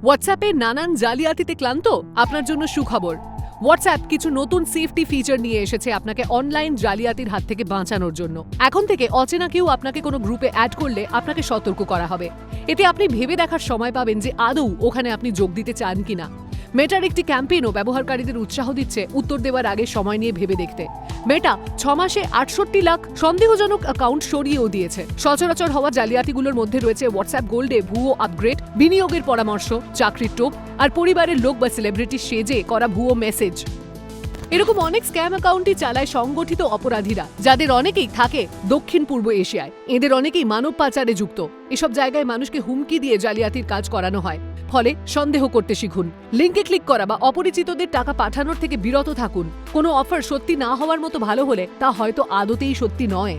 হোয়াটসঅ্যাপে নানান জালিয়াতিতে ক্লান্ত? আপনার জন্য সুখবর। হোয়াটসঅ্যাপ কিছু নতুন সেফটি ফিচার নিয়ে এসেছে আপনাকে অনলাইন জালিয়াতির হাত থেকে বাঁচানোর জন্য। এখন থেকে অচেনা কেউ আপনাকে কোনো গ্রুপে অ্যাড করলে আপনাকে সতর্ক করা হবে। এতে আপনি ভেবে দেখার সময় পাবেন যে আদৌ ওখানে আপনি যোগ দিতে চান কিনা। মেটার একটি ক্যাম্পেইনও ব্যবহারকারীদের উৎসাহ দিচ্ছে উত্তর দেওয়ার আগে সময় নিয়ে ভেবে দেখতে। মেটা 6 মাসে 68 লাখ সন্দেহজনক অ্যাকাউন্ট সরিয়েও দিয়েছে। সচরাচর হওয়া জালিয়াতিগুলোর মধ্যে রয়েছে হোয়াটসঅ্যাপ গোল্ডে ভুয়ো আপগ্রেড, বিনিয়োগের পরামর্শ, চাকরির টোপ আর পরিবারের লোক বা সেলিব্রিটি সেজে করা ভুয়ো মেসেজ। এরকম অনেক স্ক্যাম অ্যাকাউন্টই চালায় সংগঠিত অপরাধীরা, যাদের অনেকেই থাকে দক্ষিণ পূর্ব এশিয়ায়। এদের অনেকেই মানব পাচারে যুক্ত। এসব জায়গায় মানুষকে হুমকি দিয়ে জালিয়াতির কাজ করানো হয়। ফলে সন্দেহ করতে শিখুন, লিঙ্কে ক্লিক করা বা অপরিচিতদের টাকা পাঠানোর থেকে বিরত থাকুন। কোনো অফার সত্যি না হওয়ার মতো ভালো হলে তা হয়তো আদতেই সত্যি নয়।